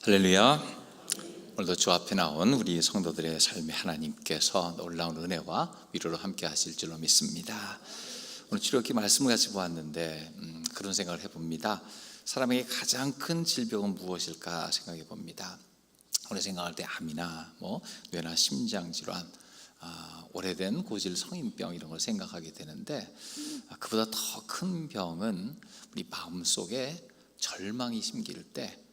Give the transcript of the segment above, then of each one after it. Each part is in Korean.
할렐루야. 오늘도 주 앞에 나온 우리 성도들의 삶에 하나님께서 놀라운 은혜와 위로를 함께 하실 줄로 믿습니다. 오늘 출애굽기 말씀을 같이 보았는데 그런 생각을 해봅니다. 사람에게 가장 큰 질병은 무엇일까 생각해 봅니다. 오늘 생각할 때 암이나 뇌나 심장 질환, 오래된 고질 성인병 이런 걸 생각하게 되는데, 그보다 더 큰 병은 우리 마음속에 절망이 심길 때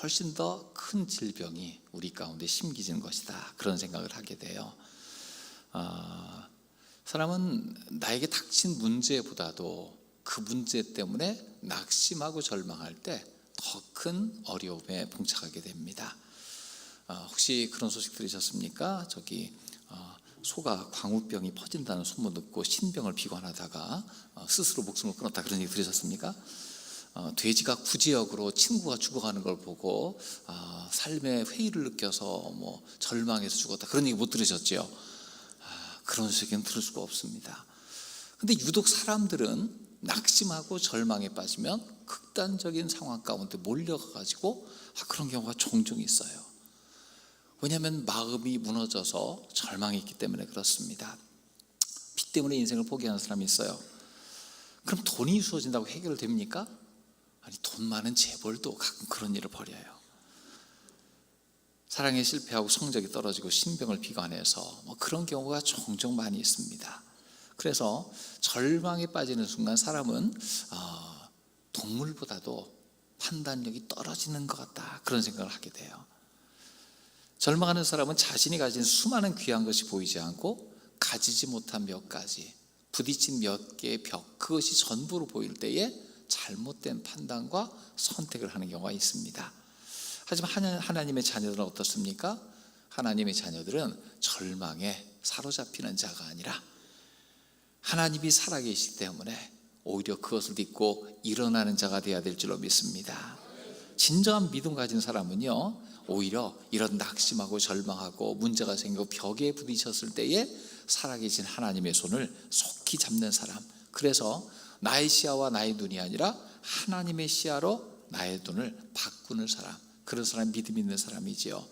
훨씬 더 큰 질병이 우리 가운데 심기는 것이다, 그런 생각을 하게 돼요. 사람은 나에게 닥친 문제보다도 그 문제 때문에 낙심하고 절망할 때 더 큰 어려움에 봉착하게 됩니다. 혹시 그런 소식 들으셨습니까? 소가 광우병이 퍼진다는 소문 듣고 신병을 비관하다가 스스로 목숨을 끊었다, 그런 얘기 들으셨습니까? 돼지가 구제역으로 친구가 죽어가는 걸 보고 삶의 회의를 느껴서 절망해서 죽었다, 그런 얘기 못 들으셨죠? 그런 소식은 들을 수가 없습니다. 근데 유독 사람들은 낙심하고 절망에 빠지면 극단적인 상황 가운데 몰려가가지고 그런 경우가 종종 있어요. 왜냐하면 마음이 무너져서 절망했기 때문에 그렇습니다. 빚 때문에 인생을 포기하는 사람이 있어요. 그럼 돈이 주어진다고 해결됩니까? 아니, 돈 많은 재벌도 가끔 그런 일을 벌여요. 사랑에 실패하고 성적이 떨어지고 신병을 비관해서 그런 경우가 종종 많이 있습니다. 그래서 절망에 빠지는 순간 사람은 동물보다도 판단력이 떨어지는 것 같다, 그런 생각을 하게 돼요. 절망하는 사람은 자신이 가진 수많은 귀한 것이 보이지 않고 가지지 못한 몇 가지, 부딪힌 몇 개의 벽, 그것이 전부로 보일 때에 잘못된 판단과 선택을 하는 경우가 있습니다. 하지만 하나님의 자녀들은 어떻습니까? 하나님의 자녀들은 절망에 사로잡히는 자가 아니라 하나님이 살아계시기 때문에 오히려 그것을 믿고 일어나는 자가 되어야 될 줄로 믿습니다. 진정한 믿음 가진 사람은요, 오히려 이런 낙심하고 절망하고 문제가 생기고 벽에 부딪혔을 때에 살아계신 하나님의 손을 속히 잡는 사람, 그래서 나의 시야와 나의 눈이 아니라 하나님의 시야로 나의 눈을 바꾸는 사람, 그런 사람이 믿음 있는 사람이지요.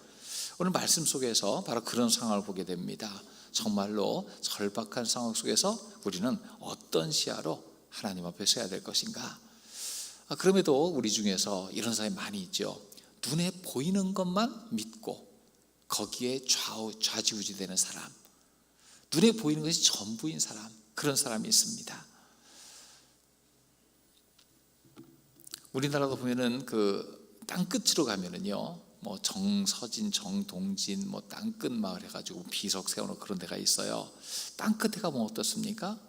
오늘 말씀 속에서 바로 그런 상황을 보게 됩니다. 정말로 절박한 상황 속에서 우리는 어떤 시야로 하나님 앞에 서야 될 것인가? 그럼에도 우리 중에서 이런 사람이 많이 있죠. 눈에 보이는 것만 믿고 거기에 좌지우지되는 사람, 눈에 보이는 것이 전부인 사람, 그런 사람이 있습니다. 우리나라도 보면은 땅끝으로 가면은요, 정서진, 정동진, 땅끝 마을 해가지고 비석 세워놓은 그런 데가 있어요. 땅끝에 가면 어떻습니까?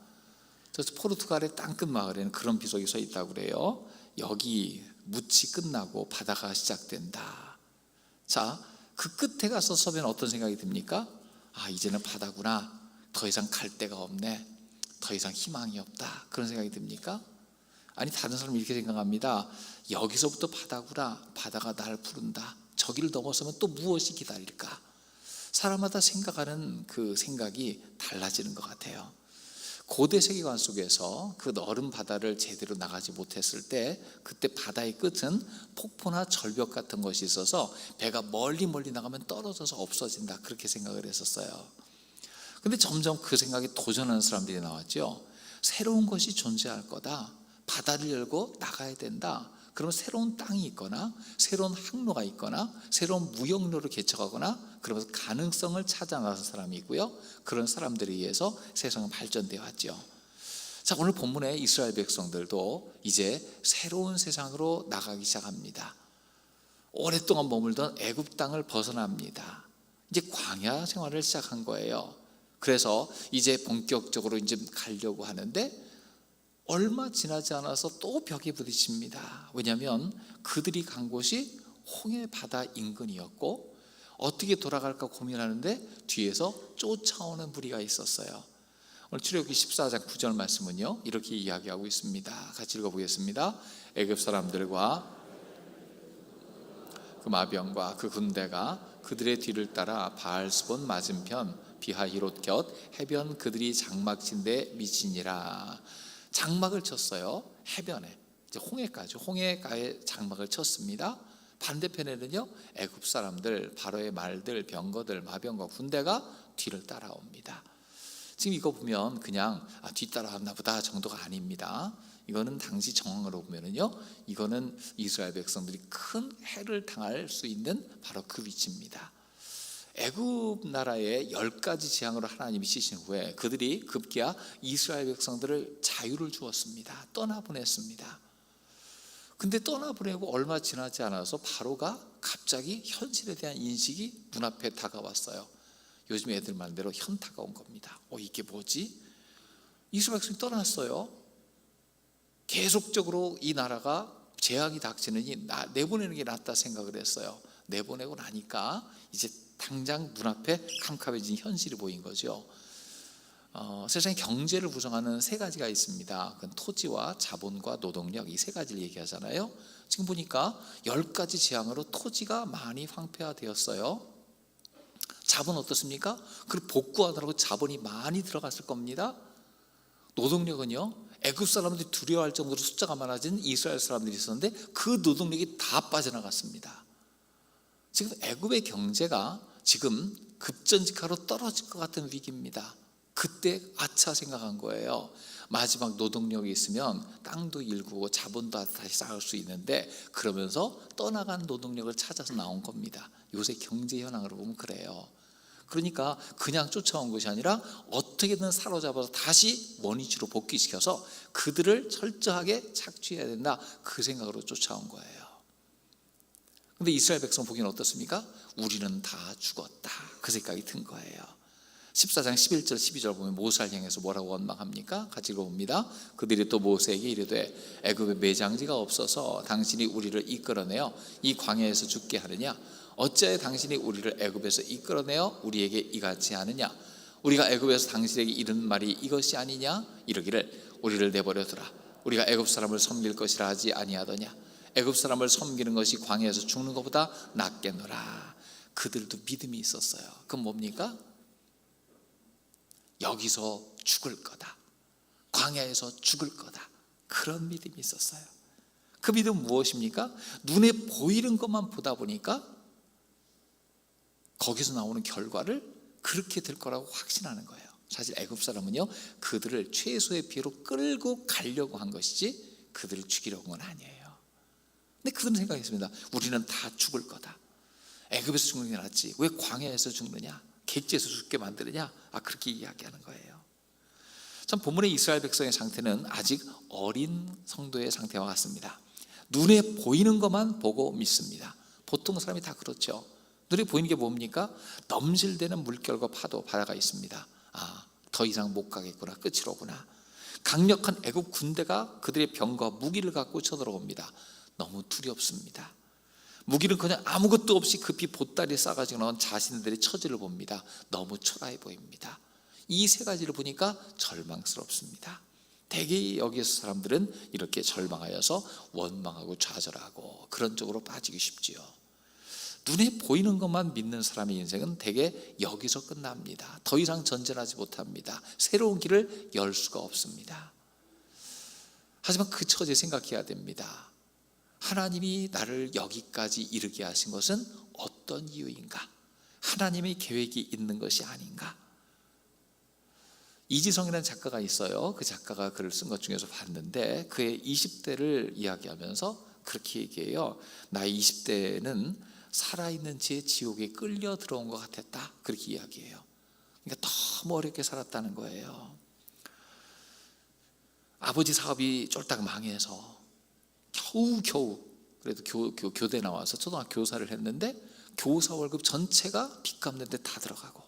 그래서 포르투갈의 땅끝 마을에는 그런 비석이 서 있다고 그래요. 여기 묻이 끝나고 바다가 시작된다. 자, 그 끝에 가서 서면 어떤 생각이 듭니까? 이제는 바다구나. 더 이상 갈 데가 없네. 더 이상 희망이 없다. 그런 생각이 듭니까? 아니, 다른 사람은 이렇게 생각합니다. 여기서부터 바다구나. 바다가 날 부른다. 저기를 넘어서면 또 무엇이 기다릴까? 사람마다 생각하는 그 생각이 달라지는 것 같아요. 고대 세계관 속에서 그 넓은 바다를 제대로 나가지 못했을 때, 그때 바다의 끝은 폭포나 절벽 같은 것이 있어서 배가 멀리 나가면 떨어져서 없어진다, 그렇게 생각을 했었어요. 근데 점점 그 생각에 도전하는 사람들이 나왔죠. 새로운 것이 존재할 거다. 바다를 열고 나가야 된다. 그러면 새로운 땅이 있거나 새로운 항로가 있거나 새로운 무역로를 개척하거나 그러면서 가능성을 찾아 나선 사람이 있고요. 그런 사람들에 의해서 세상은 발전되어 왔죠. 자, 오늘 본문에 이스라엘 백성들도 이제 새로운 세상으로 나가기 시작합니다. 오랫동안 머물던 애굽 땅을 벗어납니다. 이제 광야 생활을 시작한 거예요. 그래서 이제 본격적으로 이제 가려고 하는데 얼마 지나지 않아서 또 벽에 부딪힙니다. 왜냐하면 그들이 간 곳이 홍해 바다 인근이었고 어떻게 돌아갈까 고민하는데 뒤에서 쫓아오는 무리가 있었어요. 오늘 출애굽기 14장 9절 말씀은요, 이렇게 이야기하고 있습니다. 같이 읽어보겠습니다. 애굽 사람들과 그 마병과 그 군대가 그들의 뒤를 따라 바알스본 맞은편 비하히롯 곁 해변 그들이 장막 친 데 미치니라. 장막을 쳤어요. 해변에, 이제 홍해가에 장막을 쳤습니다. 반대편에는요, 애굽 사람들, 바로의 말들, 병거들, 마병과 군대가 뒤를 따라옵니다. 지금 이거 보면 그냥 뒤따라왔나 보다 정도가 아닙니다. 이거는 당시 정황으로 보면은요, 이거는 이스라엘 백성들이 큰 해를 당할 수 있는 바로 그 위치입니다. 애굽 나라의 10가지 재앙으로 하나님이 치신 후에 그들이 급기야 이스라엘 백성들을 자유를 주었습니다. 떠나보냈습니다. 근데 떠나보내고 얼마 지나지 않아서 바로가 갑자기 현실에 대한 인식이 눈앞에 다가왔어요. 요즘 애들 말대로 현타가 온 겁니다. 이게 뭐지? 이스라엘 백성이 떠났어요. 계속적으로 이 나라가 재앙이 닥치느니 내보내는 게 낫다 생각을 했어요. 내보내고 나니까 이제 당장 눈앞에 캄캄해진 현실이 보인 거죠. 세상의 경제를 구성하는 세 가지가 있습니다. 그건 토지와 자본과 노동력, 이 세 가지를 얘기하잖아요. 지금 보니까 10가지 재앙으로 토지가 많이 황폐화되었어요. 자본 어떻습니까? 그리고 복구하느라고 자본이 많이 들어갔을 겁니다. 노동력은요, 애굽 사람들이 두려워할 정도로 숫자가 많아진 이스라엘 사람들이 있었는데 그 노동력이 다 빠져나갔습니다. 지금 애굽의 경제가 지금 급전직하로 떨어질 것 같은 위기입니다. 그때 아차 생각한 거예요. 마지막 노동력이 있으면 땅도 일구고 자본도 다시 쌓을 수 있는데, 그러면서 떠나간 노동력을 찾아서 나온 겁니다. 요새 경제 현황으로 보면 그래요. 그러니까 그냥 쫓아온 것이 아니라 어떻게든 사로잡아서 다시 원위치로 복귀시켜서 그들을 철저하게 착취해야 된다, 그 생각으로 쫓아온 거예요. 근데 이스라엘 백성 보기는 어떻습니까? 우리는 다 죽었다, 그 생각이 든 거예요. 14장 11절 12절 보면 모세를 향해서 뭐라고 원망합니까? 같이 읽어봅니다. 그들이 또 모세에게 이르되 애굽에 매장지가 없어서 당신이 우리를 이끌어내어 이 광야에서 죽게 하느냐? 어찌하여 당신이 우리를 애굽에서 이끌어내어 우리에게 이같이 하느냐? 우리가 애굽에서 당신에게 이른 말이 이것이 아니냐? 이르기를 우리를 내버려두라. 우리가 애굽 사람을 섬길 것이라 하지 아니하더냐? 애굽 사람을 섬기는 것이 광야에서 죽는 것보다 낫겠노라. 그들도 믿음이 있었어요. 그건 뭡니까? 여기서 죽을 거다, 광야에서 죽을 거다, 그런 믿음이 있었어요. 그 믿음은 무엇입니까? 눈에 보이는 것만 보다 보니까 거기서 나오는 결과를 그렇게 될 거라고 확신하는 거예요. 사실 애굽 사람은요, 그들을 최소의 피해로 끌고 가려고 한 것이지 그들을 죽이려고 한 건 아니에요. 근데 그런 생각이 있습니다. 우리는 다 죽을 거다. 애굽에서 죽는 게 낫지, 왜 광야에서 죽느냐, 객지에서 죽게 만드느냐, 그렇게 이야기하는 거예요. 참 본문의 이스라엘 백성의 상태는 아직 어린 성도의 상태와 같습니다. 눈에 보이는 것만 보고 믿습니다. 보통 사람이 다 그렇죠. 눈에 보이는 게 뭡니까? 넘실대는 물결과 파도, 바다가 있습니다. 더 이상 못 가겠구나, 끝이로구나. 강력한 애굽 군대가 그들의 병과 무기를 갖고 쳐들어옵니다. 너무 두렵습니다. 무기는 그냥 아무것도 없이 급히 보따리에 싸가지고 나온 자신들의 처지를 봅니다. 너무 초라해 보입니다. 이 세 가지를 보니까 절망스럽습니다. 대개 여기서 사람들은 이렇게 절망하여서 원망하고 좌절하고 그런 쪽으로 빠지기 쉽지요. 눈에 보이는 것만 믿는 사람의 인생은 대개 여기서 끝납니다. 더 이상 전진하지 못합니다. 새로운 길을 열 수가 없습니다. 하지만 그 처지 생각해야 됩니다. 하나님이 나를 여기까지 이르게 하신 것은 어떤 이유인가? 하나님의 계획이 있는 것이 아닌가? 이지성이라는 작가가 있어요. 그 작가가 글을 쓴 것 중에서 봤는데 그의 20대를 이야기하면서 그렇게 얘기해요. 나의 20대는 살아있는 채 지옥에 끌려 들어온 것 같았다, 그렇게 이야기해요. 그러니까 너무 어렵게 살았다는 거예요. 아버지 사업이 쫄딱 망해서 겨우 그래도 교대 나와서 초등학교 교사를 했는데 교사 월급 전체가 빚 갚는 데 다 들어가고,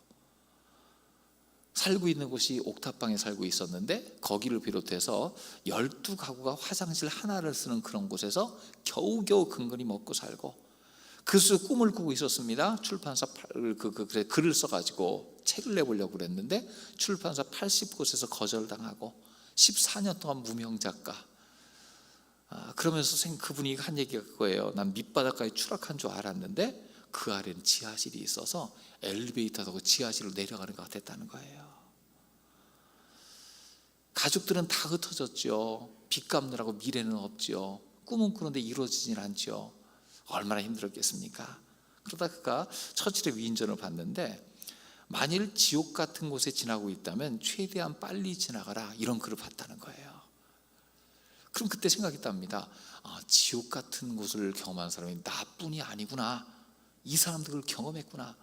살고 있는 곳이 옥탑방에 살고 있었는데 거기를 비롯해서 12가구가 화장실 하나를 쓰는 그런 곳에서 겨우겨우 근근히 먹고 살고, 그래서 꿈을 꾸고 있었습니다. 출판사 글을 써가지고 책을 내보려고 그랬는데 출판사 80곳에서 거절당하고 14년 동안 무명 작가. 그러면서 그분이 한 얘기가 그거예요. 난 밑바닥까지 추락한 줄 알았는데 그 아래는 지하실이 있어서 엘리베이터 타고 지하실로 내려가는 것 같았다는 거예요. 가족들은 다 흩어졌죠. 빚 갚느라고 미래는 없죠. 꿈은 꾸는데 이루어지진 않죠. 얼마나 힘들었겠습니까? 그러다 그가 처칠의 위인전을 봤는데 만일 지옥 같은 곳에 지나고 있다면 최대한 빨리 지나가라, 이런 글을 봤다는 거예요. 그럼 그때 생각했답니다. 지옥 같은 곳을 경험한 사람이 나뿐이 아니구나. 이 사람들을 경험했구나.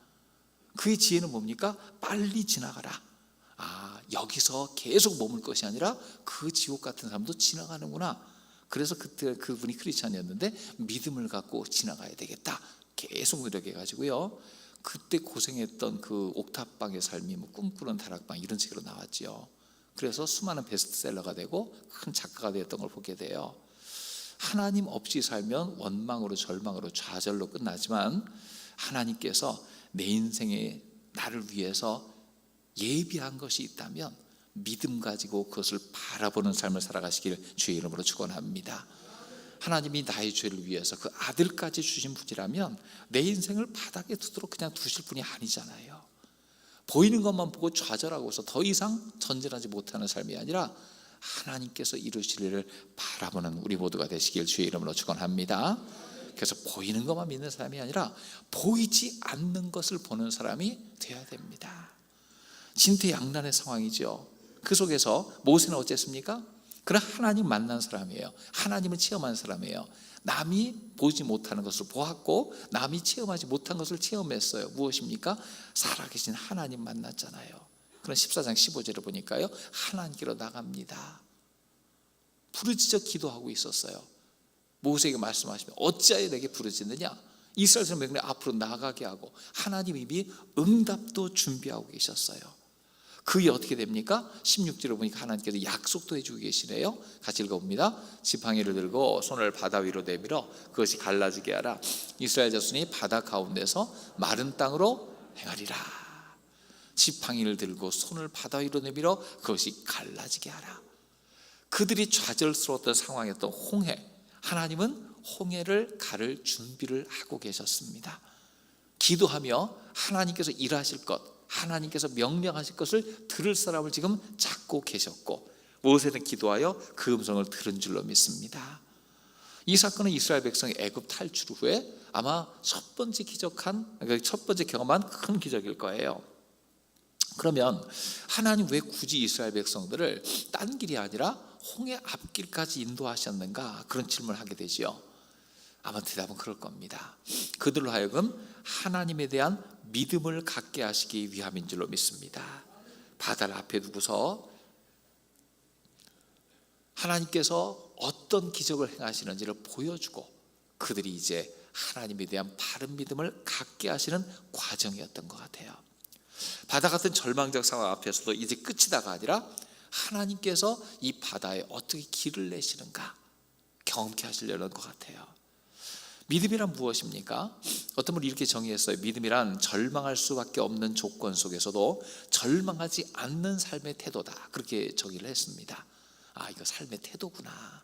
그의 지혜는 뭡니까? 빨리 지나가라. 여기서 계속 머물 것이 아니라 그 지옥 같은 사람도 지나가는구나. 그래서 그때 그분이 크리스찬이었는데 믿음을 갖고 지나가야 되겠다. 계속 노력해가지고요. 그때 고생했던 그 옥탑방의 삶이 꿈꾸는 다락방, 이런 책으로 나왔지요. 그래서 수많은 베스트셀러가 되고 큰 작가가 되었던 걸 보게 돼요. 하나님 없이 살면 원망으로, 절망으로, 좌절로 끝나지만 하나님께서 내 인생에 나를 위해서 예비한 것이 있다면 믿음 가지고 그것을 바라보는 삶을 살아가시길 주의 이름으로 축원합니다. 하나님이 나의 죄를 위해서 그 아들까지 주신 분이라면 내 인생을 바닥에 두도록 그냥 두실 분이 아니잖아요. 보이는 것만 보고 좌절하고서 더 이상 전진하지 못하는 삶이 아니라 하나님께서 이루실 일을 바라보는 우리 모두가 되시길 주의 이름으로 축원합니다. 그래서 보이는 것만 믿는 사람이 아니라 보이지 않는 것을 보는 사람이 되어야 됩니다. 진퇴양난의 상황이죠. 그 속에서 모세는 어쨌습니까? 그런 하나님 만난 사람이에요. 하나님을 체험한 사람이에요. 남이 보지 못하는 것을 보았고 남이 체험하지 못한 것을 체험했어요. 무엇입니까? 살아계신 하나님 만났잖아요. 그런 14장 15절을 보니까요, 하나님께로 나갑니다. 부르짖어 기도하고 있었어요. 모세에게 말씀하시면 어찌하여 내게 부르짖느냐? 이스라엘 백성을 앞으로 나가게 하고 하나님 이미 응답도 준비하고 계셨어요. 그게 어떻게 됩니까? 16절을 보니까 하나님께서 약속도 해주고 계시네요. 같이 읽어봅니다. 지팡이를 들고 손을 바다 위로 내밀어 그것이 갈라지게 하라. 이스라엘 자손이 바다 가운데서 마른 땅으로 행하리라. 지팡이를 들고 손을 바다 위로 내밀어 그것이 갈라지게 하라. 그들이 좌절스러웠던 상황이었던 홍해, 하나님은 홍해를 가를 준비를 하고 계셨습니다. 기도하며 하나님께서 일하실 것, 하나님께서 명령하실 것을 들을 사람을 지금 찾고 계셨고, 모세는 기도하여 그 음성을 들은 줄로 믿습니다. 이 사건은 이스라엘 백성의 애굽 탈출 후에 아마 첫 번째 경험한 큰 기적일 거예요. 그러면 하나님 왜 굳이 이스라엘 백성들을 딴 길이 아니라 홍해 앞길까지 인도하셨는가? 그런 질문을 하게 되지요. 아마 대답은 그럴 겁니다. 그들로 하여금 하나님에 대한 믿음을 갖게 하시기 위함인 줄로 믿습니다. 바다를 앞에 두고서 하나님께서 어떤 기적을 행하시는지를 보여주고 그들이 이제 하나님에 대한 바른 믿음을 갖게 하시는 과정이었던 것 같아요. 바다 같은 절망적 상황 앞에서도 이제 끝이다가 아니라 하나님께서 이 바다에 어떻게 길을 내시는가 경험케 하시려는 것 같아요. 믿음이란 무엇입니까? 어떤 분이 이렇게 정의했어요. 믿음이란 절망할 수밖에 없는 조건 속에서도 절망하지 않는 삶의 태도다. 그렇게 정의를 했습니다. 이거 삶의 태도구나.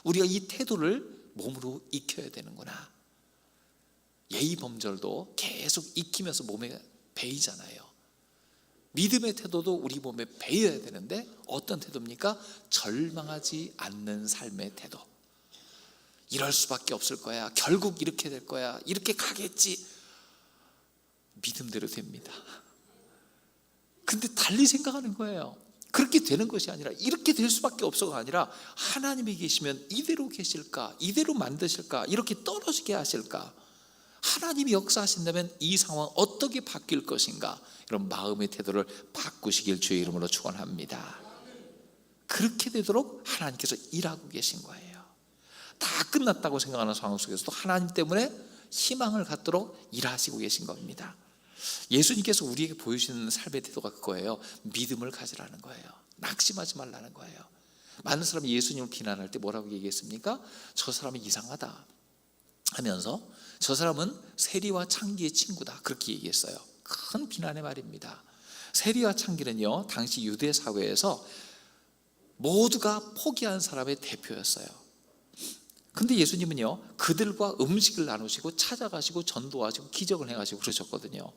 우리가 이 태도를 몸으로 익혀야 되는구나. 예의범절도 계속 익히면서 몸에 배이잖아요. 믿음의 태도도 우리 몸에 배어야 되는데 어떤 태도입니까? 절망하지 않는 삶의 태도. 이럴 수밖에 없을 거야. 결국 이렇게 될 거야. 이렇게 가겠지. 믿음대로 됩니다. 근데 달리 생각하는 거예요. 그렇게 되는 것이 아니라 이렇게 될 수밖에 없어가 아니라 하나님이 계시면 이대로 계실까? 이대로 만드실까? 이렇게 떨어지게 하실까? 하나님이 역사하신다면 이 상황 어떻게 바뀔 것인가? 이런 마음의 태도를 바꾸시길 주의 이름으로 축원합니다. 그렇게 되도록 하나님께서 일하고 계신 거예요. 다 끝났다고 생각하는 상황 속에서도 하나님 때문에 희망을 갖도록 일하시고 계신 겁니다. 예수님께서 우리에게 보여주시는 삶의 태도가 그거예요. 믿음을 가지라는 거예요. 낙심하지 말라는 거예요. 많은 사람이 예수님을 비난할 때 뭐라고 얘기했습니까? 저 사람이 이상하다 하면서 저 사람은 세리와 창기의 친구다 그렇게 얘기했어요. 큰 비난의 말입니다. 세리와 창기는요 당시 유대 사회에서 모두가 포기한 사람의 대표였어요. 근데 예수님은요 그들과 음식을 나누시고 찾아가시고 전도하시고 기적을 행하시고 그러셨거든요.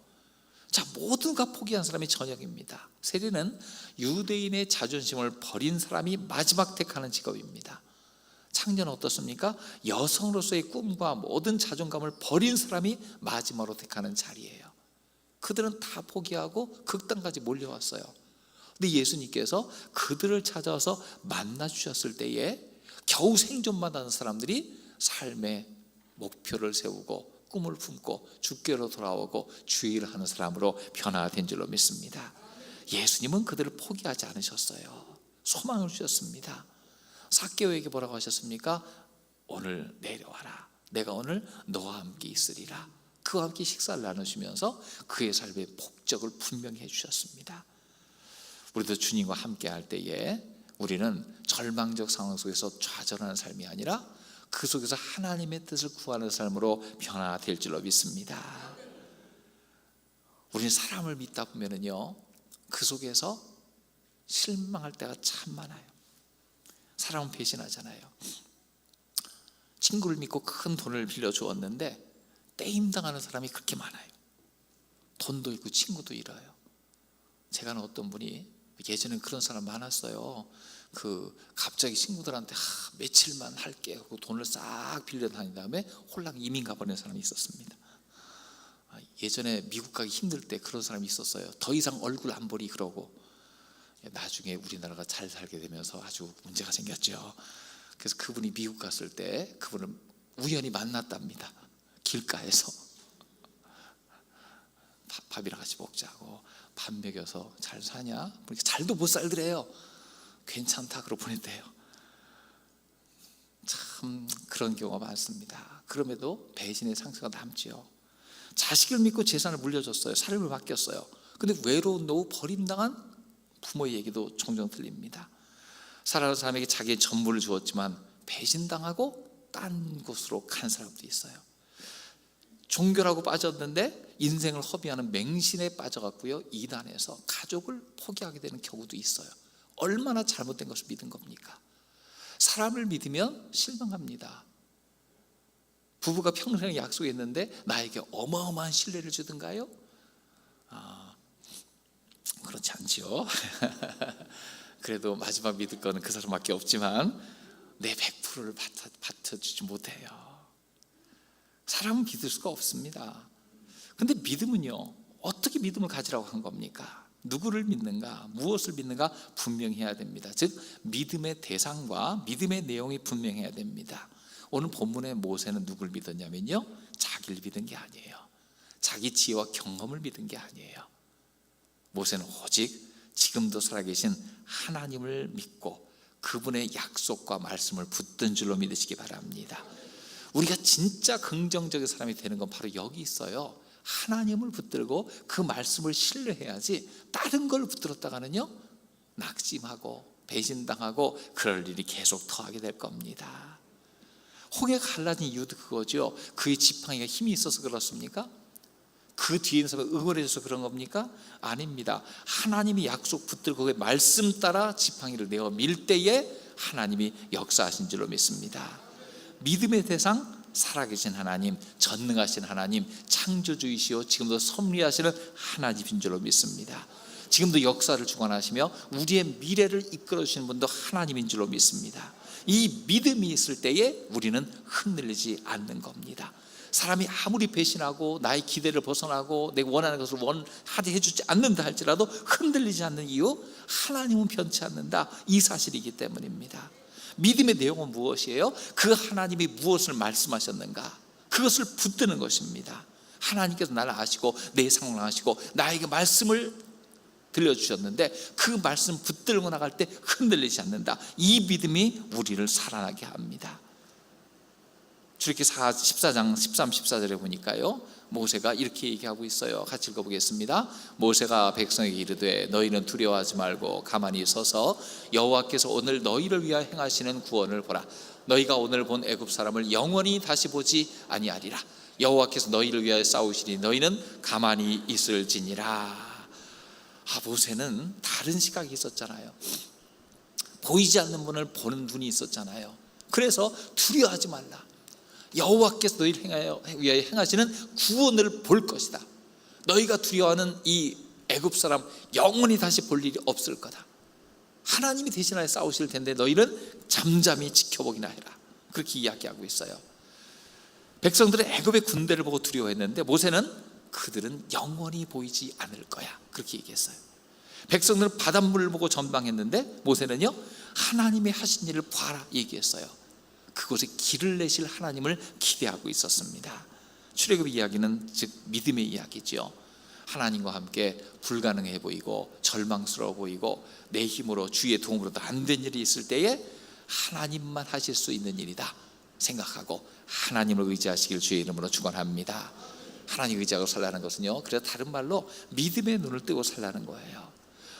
자, 모두가 포기한 사람이 저녁입니다. 세리는 유대인의 자존심을 버린 사람이 마지막 택하는 직업입니다. 창조는 어떻습니까? 여성으로서의 꿈과 모든 자존감을 버린 사람이 마지막으로 택하는 자리예요. 그들은 다 포기하고 극단까지 몰려왔어요. 근데 예수님께서 그들을 찾아와서 만나 주셨을 때에 겨우 생존만 하는 사람들이 삶의 목표를 세우고 꿈을 품고 주께로 돌아오고 주의를 하는 사람으로 변화된 줄로 믿습니다. 예수님은 그들을 포기하지 않으셨어요. 소망을 주셨습니다. 삭개오에게 뭐라고 하셨습니까? 오늘 내려와라. 내가 오늘 너와 함께 있으리라. 그와 함께 식사를 나누시면서 그의 삶의 목적을 분명히 해주셨습니다. 우리도 주님과 함께 할 때에 우리는 절망적 상황 속에서 좌절하는 삶이 아니라 그 속에서 하나님의 뜻을 구하는 삶으로 변화될 줄로 믿습니다. 우리는 사람을 믿다 보면은요, 그 속에서 실망할 때가 참 많아요. 사람은 배신하잖아요. 친구를 믿고 큰 돈을 빌려주었는데 떼임당하는 사람이 그렇게 많아요. 돈도 잃고 친구도 잃어요. 제가 아는 어떤 분이 예전엔 그런 사람 많았어요. 갑자기 친구들한테 며칠만 할게 하고 돈을 싹 빌려 다닌 다음에 홀랑 이민 가버린 사람이 있었습니다. 예전에 미국 가기 힘들 때 그런 사람이 있었어요. 더 이상 얼굴 안 보리 그러고 나중에 우리나라가 잘 살게 되면서 아주 문제가 생겼죠. 그래서 그분이 미국 갔을 때 그분을 우연히 만났답니다. 길가에서 밥이랑 같이 먹자고 밥 먹여서 잘 사냐? 그러니까 잘도 못 살더래요. 괜찮다 그러고 보냈대요. 참 그런 경우가 많습니다. 그럼에도 배신의 상처가 남지요. 자식을 믿고 재산을 물려줬어요. 삶을 바뀌었어요. 근데 외로운 노후 버림당한 부모의 얘기도 종종 들립니다. 사랑하는 사람에게 자기의 전부를 주었지만 배신당하고 딴 곳으로 간 사람도 있어요. 종교라고 빠졌는데 인생을 허비하는 맹신에 빠져갔고요, 이단에서 가족을 포기하게 되는 경우도 있어요. 얼마나 잘못된 것을 믿은 겁니까? 사람을 믿으면 실망합니다. 부부가 평생을 약속했는데 나에게 어마어마한 신뢰를 주던가요? 그렇지 않죠. 그래도 마지막 믿을 거는 그 사람밖에 없지만 내 100%를 받쳐주지 못해요. 사람은 믿을 수가 없습니다. 근데 믿음은요, 어떻게 믿음을 가지라고 한 겁니까? 누구를 믿는가, 무엇을 믿는가 분명히 해야 됩니다. 즉 믿음의 대상과 믿음의 내용이 분명해야 됩니다. 오늘 본문의 모세는 누굴 믿었냐면요, 자기를 믿은 게 아니에요. 자기 지혜와 경험을 믿은 게 아니에요. 모세는 오직 지금도 살아계신 하나님을 믿고 그분의 약속과 말씀을 붙든 줄로 믿으시기 바랍니다. 우리가 진짜 긍정적인 사람이 되는 건 바로 여기 있어요. 하나님을 붙들고 그 말씀을 신뢰해야지 다른 걸 붙들었다가는요, 낙심하고 배신당하고 그럴 일이 계속 더하게 될 겁니다. 홍해가 갈라진 이유도 그거죠. 그의 지팡이가 힘이 있어서 그렇습니까? 그 뒤에 있는 사람이 응원해줘서 그런 겁니까? 아닙니다. 하나님이 약속 붙들고 그 말씀 따라 지팡이를 내어 밀 때에 하나님이 역사하신 줄로 믿습니다. 믿음의 대상, 살아계신 하나님, 전능하신 하나님, 창조주이시오 지금도 섭리하시는 하나님인 줄로 믿습니다. 지금도 역사를 주관하시며 우리의 미래를 이끌어주시는 분도 하나님인 줄로 믿습니다. 이 믿음이 있을 때에 우리는 흔들리지 않는 겁니다. 사람이 아무리 배신하고 나의 기대를 벗어나고 내가 원하는 것을 원하게 해주지 않는다 할지라도 흔들리지 않는 이유, 하나님은 변치 않는다, 이 사실이기 때문입니다. 믿음의 내용은 무엇이에요? 그 하나님이 무엇을 말씀하셨는가, 그것을 붙드는 것입니다. 하나님께서 나를 아시고 내 상황을 아시고 나에게 말씀을 들려주셨는데 그 말씀 붙들고 나갈 때 흔들리지 않는다, 이 믿음이 우리를 살아나게 합니다. 출애굽기 14장 13, 14절에 보니까요, 모세가 이렇게 얘기하고 있어요. 같이 읽어보겠습니다. 모세가 백성에게 이르되 너희는 두려워하지 말고 가만히 서서 여호와께서 오늘 너희를 위하여 행하시는 구원을 보라. 너희가 오늘 본 애굽 사람을 영원히 다시 보지 아니하리라. 여호와께서 너희를 위하여 싸우시니 너희는 가만히 있을지니라. 모세는 다른 시각이 있었잖아요. 보이지 않는 분을 보는 눈이 있었잖아요. 그래서 두려워하지 말라. 여호와께서 너희를 위하여 행하시는 구원을 볼 것이다. 너희가 두려워하는 이 애굽 사람 영원히 다시 볼 일이 없을 거다. 하나님이 대신하여 싸우실 텐데 너희는 잠잠히 지켜보기나 해라. 그렇게 이야기하고 있어요. 백성들은 애굽의 군대를 보고 두려워했는데 모세는 그들은 영원히 보이지 않을 거야, 그렇게 얘기했어요. 백성들은 바닷물을 보고 전망했는데 모세는요, 하나님의 하신 일을 봐라 얘기했어요. 그곳에 길을 내실 하나님을 기대하고 있었습니다. 출애굽 이야기는 즉 믿음의 이야기죠. 하나님과 함께 불가능해 보이고 절망스러워 보이고 내 힘으로 주의 도움으로도 안 된 일이 있을 때에 하나님만 하실 수 있는 일이다 생각하고 하나님을 의지하시길 주의 이름으로 축원합니다. 하나님 의지하고 살라는 것은요, 그래서 다른 말로 믿음의 눈을 뜨고 살라는 거예요.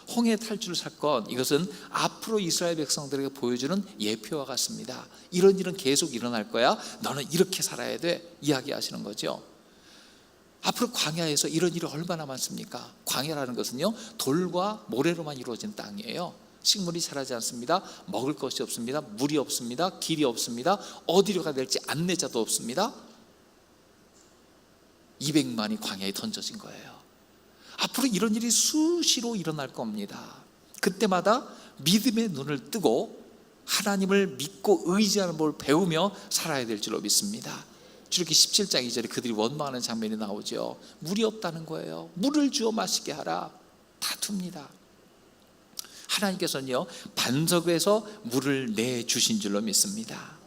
홍해 탈출 사건, 이것은 앞으로 이스라엘 백성들에게 보여주는 예표와 같습니다. 이런 일은 계속 일어날 거야, 너는 이렇게 살아야 돼 이야기하시는 거죠. 앞으로 광야에서 이런 일이 얼마나 많습니까? 광야라는 것은요, 돌과 모래로만 이루어진 땅이에요. 식물이 자라지 않습니다. 먹을 것이 없습니다. 물이 없습니다. 길이 없습니다. 어디로 가야 될지 안내자도 없습니다. 200만이 광야에 던져진 거예요. 앞으로 이런 일이 수시로 일어날 겁니다. 그때마다 믿음의 눈을 뜨고 하나님을 믿고 의지하는 법을 배우며 살아야 될 줄로 믿습니다. 출애굽기 17장 2절에 그들이 원망하는 장면이 나오죠. 물이 없다는 거예요. 물을 주어 마시게 하라. 다툽니다. 하나님께서는요, 반석에서 물을 내주신 줄로 믿습니다.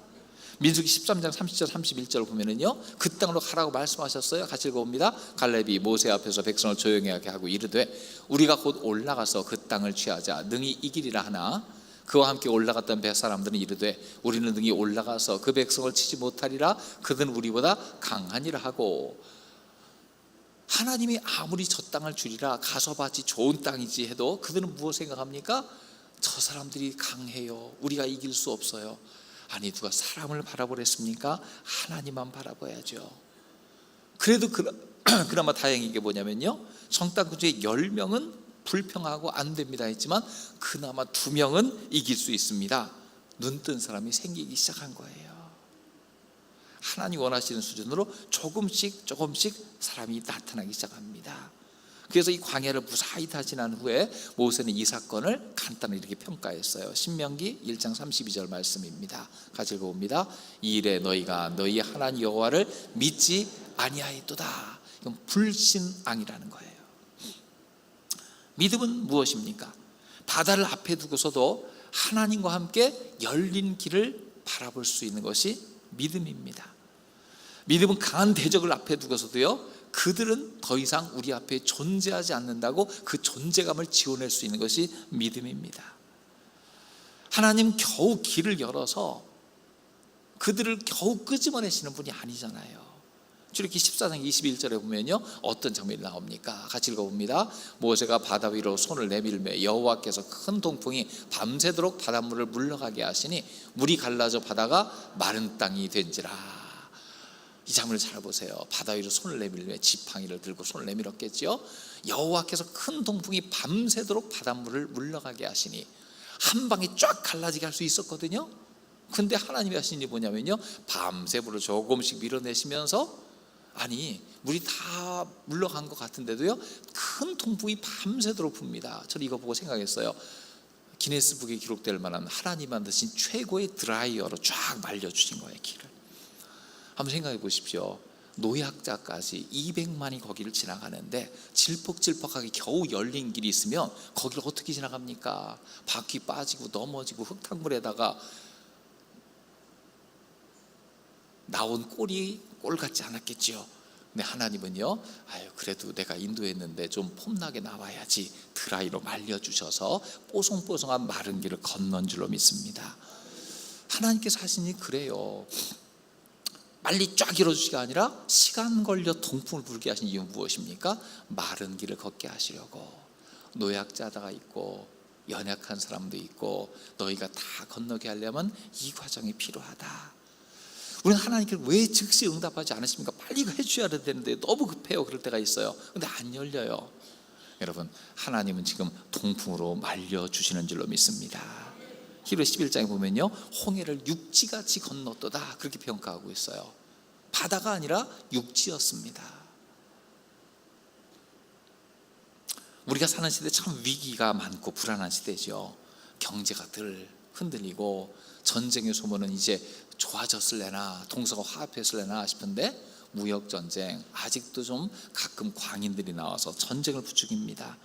민수기 13장 30절 31절을 보면은요, 그 땅으로 가라고 말씀하셨어요. 같이 읽어봅니다. 갈렙이 모세 앞에서 백성을 조용히 하게 하고 이르되 우리가 곧 올라가서 그 땅을 취하자 능히 이기리라 하나 그와 함께 올라갔던 배 사람들은 이르되 우리는 능히 올라가서 그 백성을 치지 못하리라. 그들은 우리보다 강하니라 하고, 하나님이 아무리 저 땅을 주리라 가서 봤지 좋은 땅이지 해도 그들은 무엇 생각합니까? 저 사람들이 강해요, 우리가 이길 수 없어요. 아니, 누가 사람을 바라보랬습니까? 하나님만 바라봐야죠. 그래도 그나마 다행인 게 뭐냐면요, 성땅 중에 10명은 불평하고 안 됩니다 했지만 그나마 2명은 이길 수 있습니다. 눈뜬 사람이 생기기 시작한 거예요. 하나님 원하시는 수준으로 조금씩 사람이 나타나기 시작합니다. 그래서 이 광야를 무사히 다 지난 후에 모세는 이 사건을 간단히 이렇게 평가했어요. 신명기 1장 32절 말씀입니다. 같이 읽어봅니다. 이 일에 너희가 너희 하나님 여호와를 믿지 아니하였도다. 이건 불신앙이라는 거예요. 믿음은 무엇입니까? 바다를 앞에 두고서도 하나님과 함께 열린 길을 바라볼 수 있는 것이 믿음입니다. 믿음은 강한 대적을 앞에 두고서도요, 그들은 더 이상 우리 앞에 존재하지 않는다고 그 존재감을 지워낼 수 있는 것이 믿음입니다. 하나님 겨우 길을 열어서 그들을 겨우 끄집어내시는 분이 아니잖아요. 출애굽기 14장 21절에 보면요, 어떤 장면이 나옵니까? 같이 읽어봅니다. 모세가 바다 위로 손을 내밀매 여호와께서 큰 동풍이 밤새도록 바닷물을 물러가게 하시니 물이 갈라져 바다가 마른 땅이 된지라. 이 장면을 잘 보세요. 바다 위로 손을 내밀며 지팡이를 들고 손을 내밀었겠죠. 여호와께서 큰 동풍이 밤새도록 바닷물을 물러가게 하시니, 한 방에 쫙 갈라지게 할 수 있었거든요. 근데 하나님이 하신 일이 뭐냐면요, 밤새 물을 조금씩 밀어내시면서, 아니 물이 다 물러간 것 같은데도요, 큰 동풍이 밤새도록 붑니다. 저는 이거 보고 생각했어요. 기네스북에 기록될 만한 하나님 만드신 최고의 드라이어로 쫙 말려주신 거예요, 길을. 한번 생각해 보십시오. 노약자까지 200만이 거기를 지나가는데 질퍽질퍽하게 겨우 열린 길이 있으면 거기를 어떻게 지나갑니까? 바퀴 빠지고 넘어지고 흙탕물에다가 나온 꼴이 꼴 같지 않았겠죠. 근데 하나님은요, 아유 그래도 내가 인도했는데 좀 폼나게 나와야지 드라이로 말려주셔서 뽀송뽀송한 마른 길을 건넌 줄로 믿습니다. 하나님께서 하신 일이 그래요. 빨리 쫙 이뤄주시가 아니라 시간 걸려 동풍을 불게 하신 이유는 무엇입니까? 마른 길을 걷게 하시려고. 노약자가 있고 연약한 사람도 있고 너희가 다 건너게 하려면 이 과정이 필요하다. 우리는 하나님께 왜 즉시 응답하지 않으십니까? 빨리 해주셔야 되는데 너무 급해요. 그럴 때가 있어요. 근데 안 열려요. 여러분, 하나님은 지금 동풍으로 말려주시는 줄로 믿습니다. 히브리 11장에 보면요, 홍해를 육지같이 건넜도다 그렇게 평가하고 있어요. 바다가 아니라 육지였습니다. 우리가 사는 시대 참 위기가 많고 불안한 시대죠. 경제가 늘 흔들리고 전쟁의 소문은 이제 좋아졌을래나, 동서가 화합했을래나 싶은데 무역전쟁, 아직도 좀 가끔 광인들이 나와서 전쟁을 부추깁니다.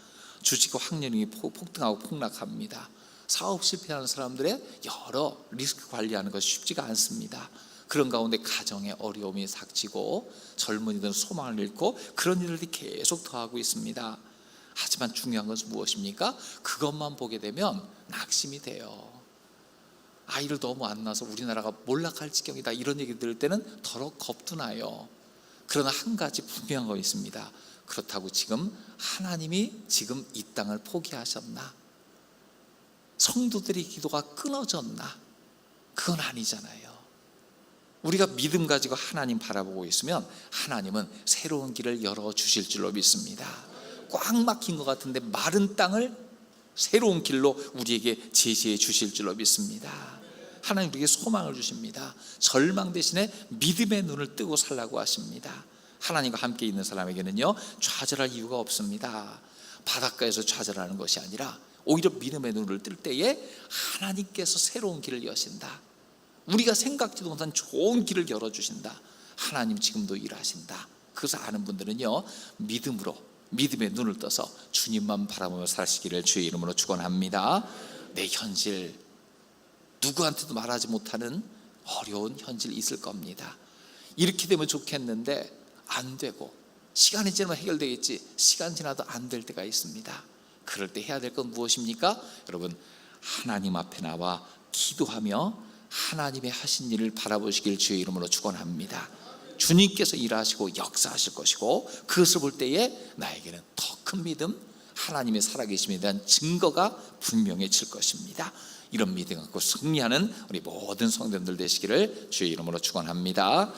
주식과 환율이 폭등하고 폭락합니다. 사업 실패하는 사람들의 여러 리스크 관리하는 것이 쉽지가 않습니다. 그런 가운데 가정에 어려움이 닥치고 젊은이들은 소망을 잃고 그런 일들이 계속 더하고 있습니다. 하지만 중요한 것은 무엇입니까? 그것만 보게 되면 낙심이 돼요. 아이를 너무 안 낳아서 우리나라가 몰락할 지경이다, 이런 얘기 들을 때는 더러 겁도 나요. 그러나 한 가지 분명한 거 있습니다. 그렇다고 지금 하나님이 지금 이 땅을 포기하셨나? 성도들의 기도가 끊어졌나? 그건 아니잖아요. 우리가 믿음 가지고 하나님 바라보고 있으면 하나님은 새로운 길을 열어주실 줄로 믿습니다. 꽉 막힌 것 같은데 마른 땅을 새로운 길로 우리에게 제시해 주실 줄로 믿습니다. 하나님 우리에게 소망을 주십니다. 절망 대신에 믿음의 눈을 뜨고 살라고 하십니다. 하나님과 함께 있는 사람에게는요, 좌절할 이유가 없습니다. 바닷가에서 좌절하는 것이 아니라 오히려 믿음의 눈을 뜰 때에 하나님께서 새로운 길을 여신다. 우리가 생각지도 못한 좋은 길을 열어주신다. 하나님 지금도 일하신다. 그것을 아는 분들은요, 믿음으로, 믿음의 눈을 떠서 주님만 바라보며 사시기를 주의 이름으로 축원합니다. 내 현실, 누구한테도 말하지 못하는 어려운 현실이 있을 겁니다. 이렇게 되면 좋겠는데 안 되고, 시간이 지나면 해결되겠지, 시간 지나도 안 될 때가 있습니다. 그럴 때 해야 될 건 무엇입니까? 여러분, 하나님 앞에 나와 기도하며 하나님의 하신 일을 바라보시길 주의 이름으로 축원합니다. 주님께서 일하시고 역사하실 것이고, 그것을 볼 때에 나에게는 더 큰 믿음, 하나님의 살아계심에 대한 증거가 분명해질 것입니다. 이런 믿음 갖고 승리하는 우리 모든 성도들 되시기를 주의 이름으로 축원합니다.